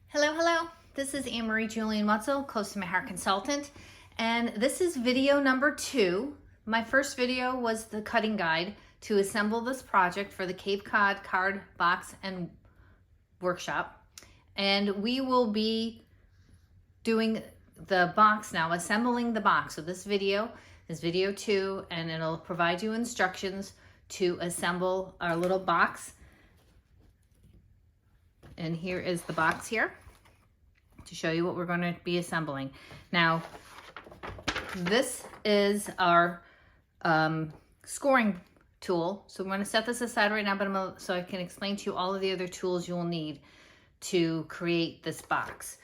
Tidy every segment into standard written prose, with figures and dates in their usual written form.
Hello, hello. This is Anne-Marie Julian Wetzel, Close to My Heart Consultant, and this is video number 2. My first video was the cutting guide to assemble this project for the Cape Cod Card Box and Workshop, and we will be doing the box now, assembling the box. So this video is video 2, and it'll provide you instructions to assemble our little box. And here is the box here to show you what we're going to be assembling. Now, this is our scoring tool. So I'm going to set this aside right now, but so I can explain to you all of the other tools you will need to create this box.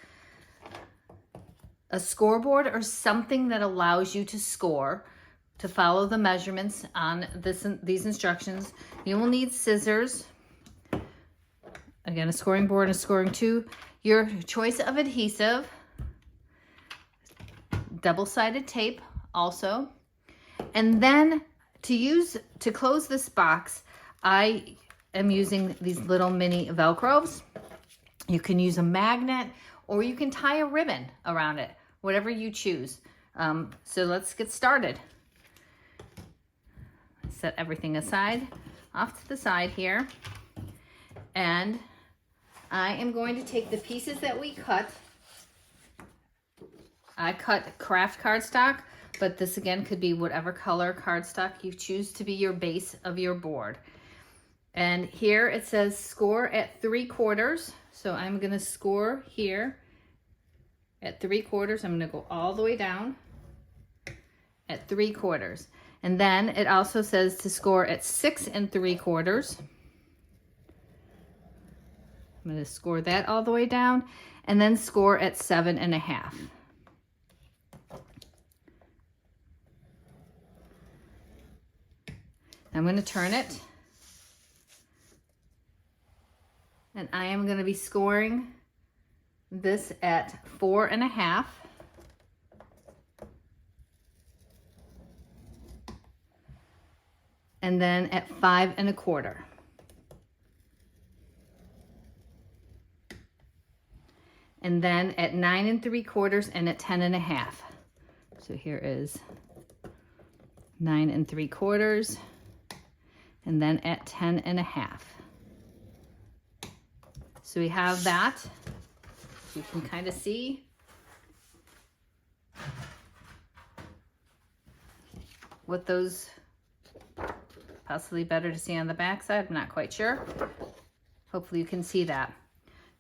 A scoreboard or something that allows you to score, to follow the measurements on these instructions. You will need scissors. Again, a scoring board and a scoring tool. Your choice of adhesive, double-sided tape also. And then to close this box, I am using these little mini Velcros. You can use a magnet or you can tie a ribbon around it, whatever you choose. So let's get started. Set everything aside, off to the side here. And I am going to take the pieces that we cut. I cut craft cardstock, but this again could be whatever color cardstock you choose to be your base of your board. And here it says score at 3/4. So I'm going to score here at 3/4. I'm going to go all the way down at 3/4. And then it also says to score at 6 3/4. I'm going to score that all the way down and then score at 7 1/2. I'm going to turn it, and I am going to be scoring this at 4 1/2. And then at 5 1/4. And then at 9 3/4 and at 10 1/2. So here is 9 3/4 and then at 10 1/2. So we have that. You can kind of see what those, possibly better to see on the back side. I'm not quite sure. Hopefully you can see that.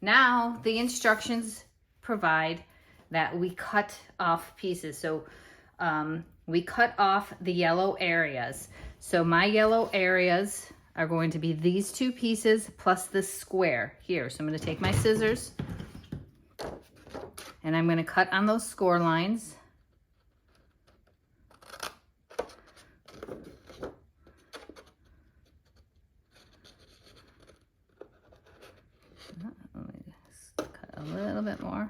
Now, the instructions provide that we cut off pieces. So we cut off the yellow areas. So my yellow areas are going to be these 2 pieces plus this square here. So I'm going to take my scissors and I'm going to cut on those score lines. A little bit more.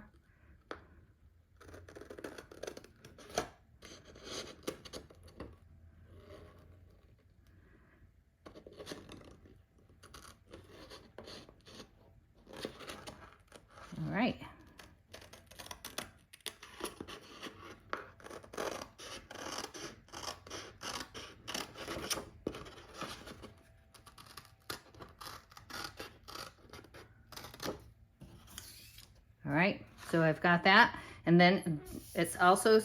All right. All right, so I've got that. And then it's also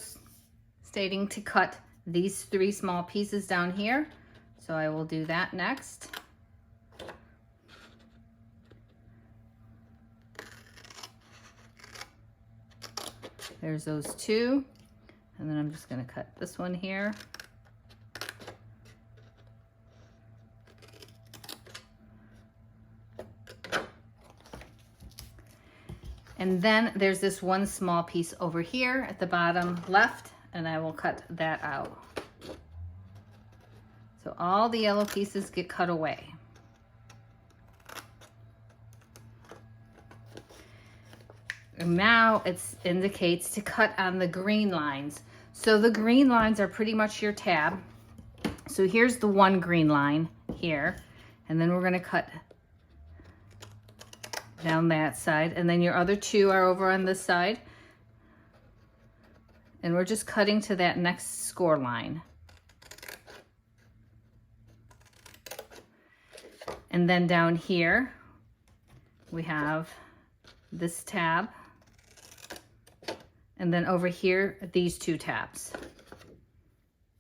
stating to cut these 3 small pieces down here. So I will do that next. There's those 2. And then I'm just going to cut this one here. And then there's this one small piece over here at the bottom left, and I will cut that out. So all the yellow pieces get cut away. And now it indicates to cut on the green lines. So the green lines are pretty much your tab. So here's the one green line here, and then we're going to cut down that side, and then your other two are over on this side. And we're just cutting to that next score line. And then down here, we have this tab. And then over here, these two tabs,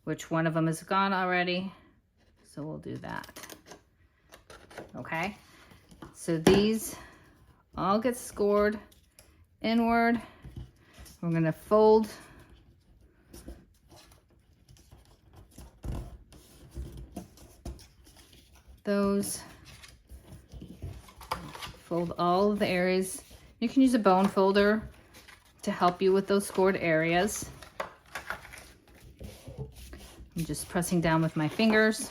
which one of them is gone already. So we'll do that. Okay. So these all get scored inward. We're going to fold those, fold all of the areas. You can use a bone folder to help you with those scored areas. I'm just pressing down with my fingers.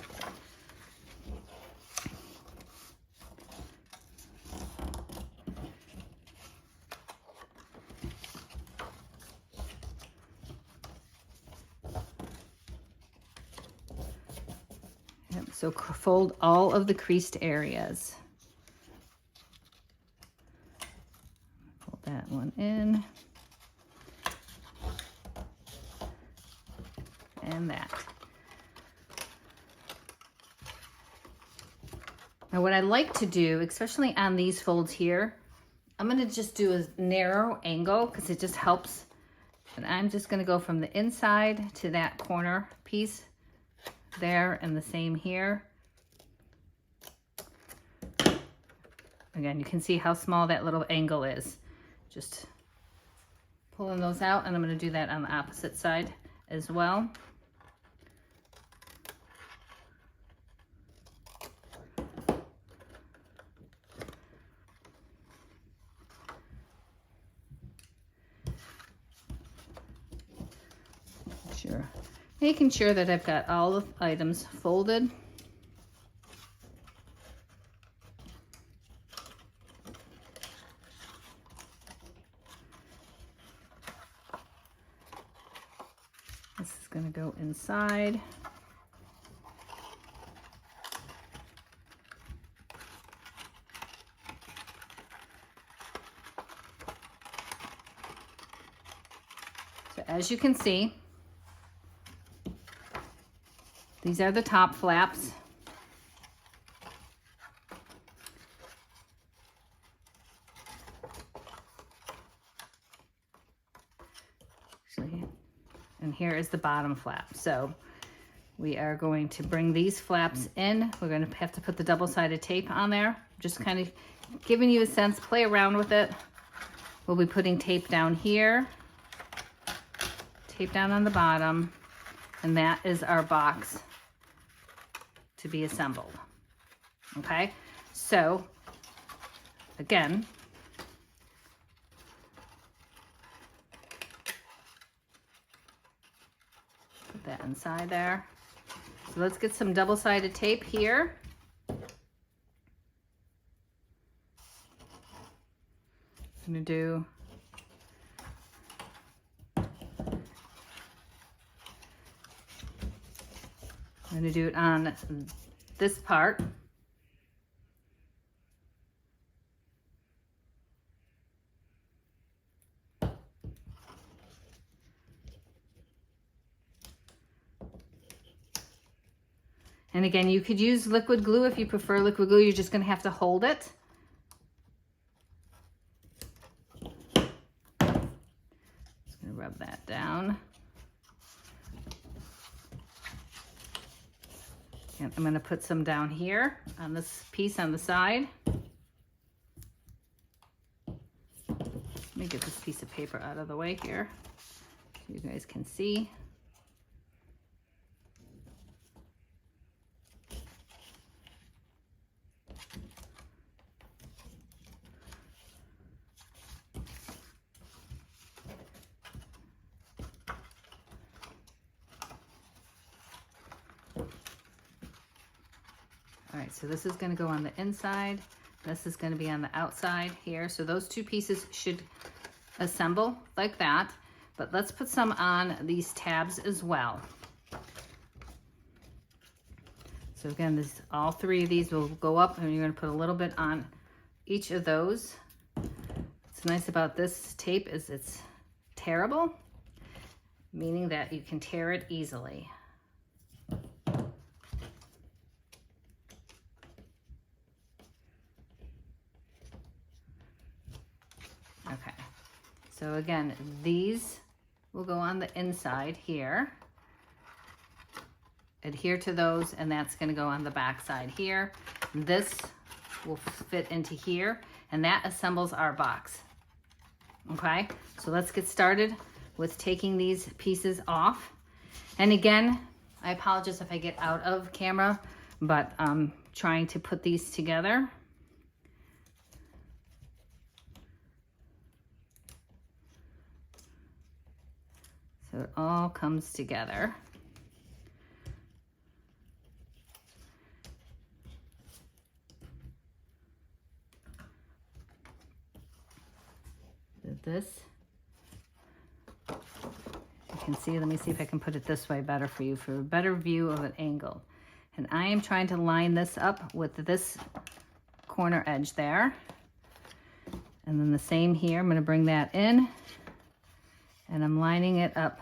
So fold all of the creased areas. Fold that one in. And that. Now what I like to do, especially on these folds here, I'm going to just do a narrow angle because it just helps. And I'm just going to go from the inside to that corner piece there, and the same here. Again, you can see how small that little angle is. Just pulling those out, and I'm going to do that on the opposite side as well. Making sure that I've got all the items folded. This is going to go inside. So as you can see, these are the top flaps. And here is the bottom flap. So we are going to bring these flaps in. We're going to have to put the double-sided tape on there. Just kind of giving you a sense, play around with it. We'll be putting tape down here, tape down on the bottom, and that is our box to be assembled. Okay, so again, put that inside there. So let's get some double-sided tape here. I'm going to do it on this part. And again, you could use liquid glue if you prefer liquid glue. You're just going to have to hold it. Just going to rub that down. And I'm going to put some down here on this piece on the side. Let me get this piece of paper out of the way here so you guys can see. All right, so this is going to go on the inside. This is going to be on the outside here. So those two pieces should assemble like that. But let's put some on these tabs as well. So again, all three of these will go up, and you're going to put a little bit on each of those What's nice about this tape is it's tearable, meaning that you can tear it easily. Okay, so again, these will go on the inside here. Adhere to those, and that's going to go on the back side here. This will fit into here, and that assembles our box. Okay, so let's get started with taking these pieces off. And again, I apologize if I get out of camera, but I'm trying to put these together. So it all comes together. This, you can see, let me see if I can put it this way better for you, for a better view of an angle. And I am trying to line this up with this corner edge there. And then the same here, I'm going to bring that in, and I'm lining it up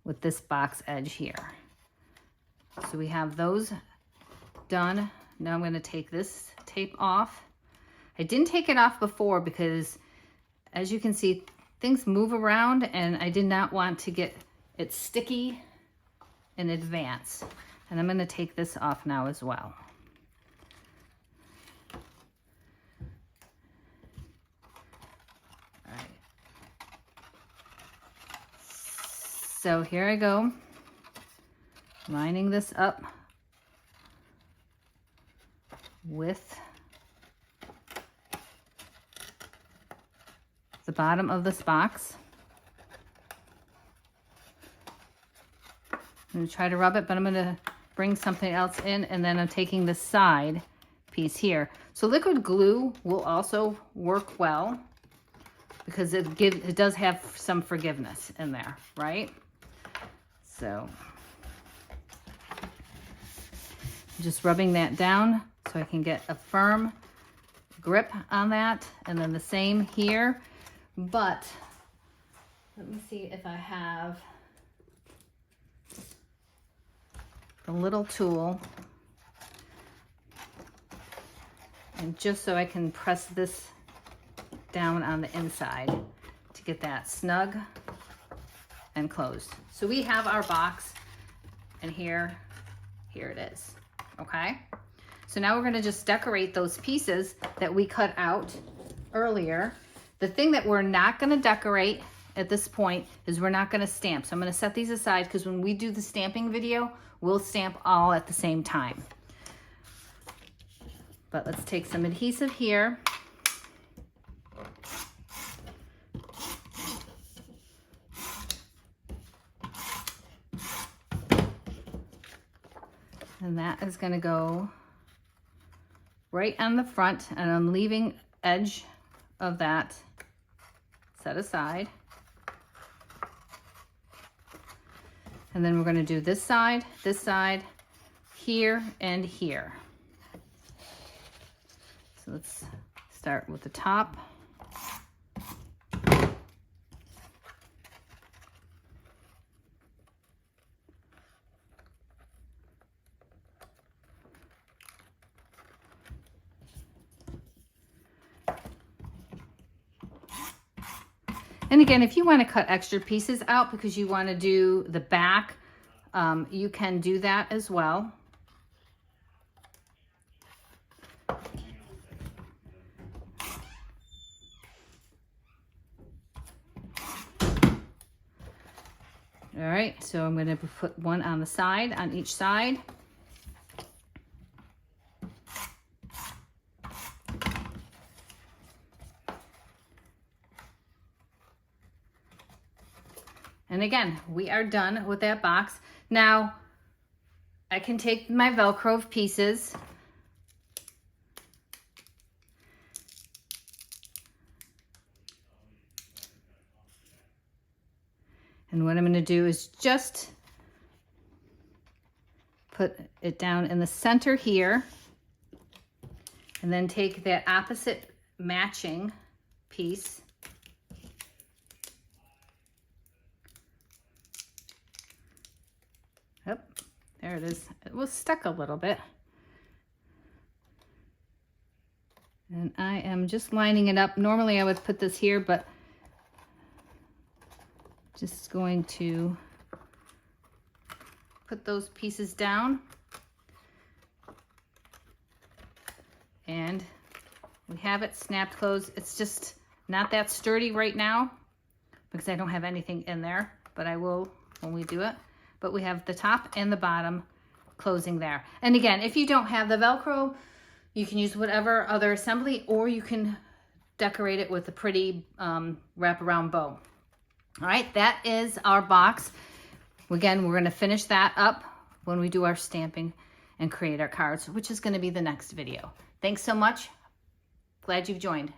with this box edge here. So we have those done. Now I'm going to take this tape off. I didn't take it off before because, as you can see, things move around, and I did not want to get it sticky in advance. And I'm going to take this off now as well. All right. So here I go, lining this up with the bottom of this box. I'm going to try to rub it, but I'm going to bring something else in, and then I'm taking the side piece here. So liquid glue will also work well because it does have some forgiveness in there, right? So just rubbing that down so I can get a firm grip on that, and then the same here. But let me see if I have the little tool, and just so I can press this down on the inside to get that snug and closed. So we have our box, and here it is. Okay, so now we're going to just decorate those pieces that we cut out earlier. The thing that we're not going to decorate at this point is we're not going to stamp. So I'm going to set these aside because when we do the stamping video, we'll stamp all at the same time. But let's take some adhesive here. And that is going to go right on the front, and I'm leaving edge of that set aside. And then we're going to do this side, here, and here. So let's start with the top. And again, if you want to cut extra pieces out because you want to do the back, you can do that as well. All right, so I'm going to put one on the side, on each side. And again, we are done with that box. Now, I can take my Velcro pieces and what I'm going to do is just put it down in the center here, and then take that opposite matching piece. Yep, there it is. It was stuck a little bit. And I am just lining it up. Normally I would put this here, but just going to put those pieces down. And we have it snapped closed. It's just not that sturdy right now because I don't have anything in there, but I will when we do it. But we have the top and the bottom closing there. And again, if you don't have the Velcro, you can use whatever other assembly, or you can decorate it with a pretty wraparound bow. All right, that is our box. Again, we're gonna finish that up when we do our stamping and create our cards, which is gonna be the next video. Thanks so much. Glad you've joined.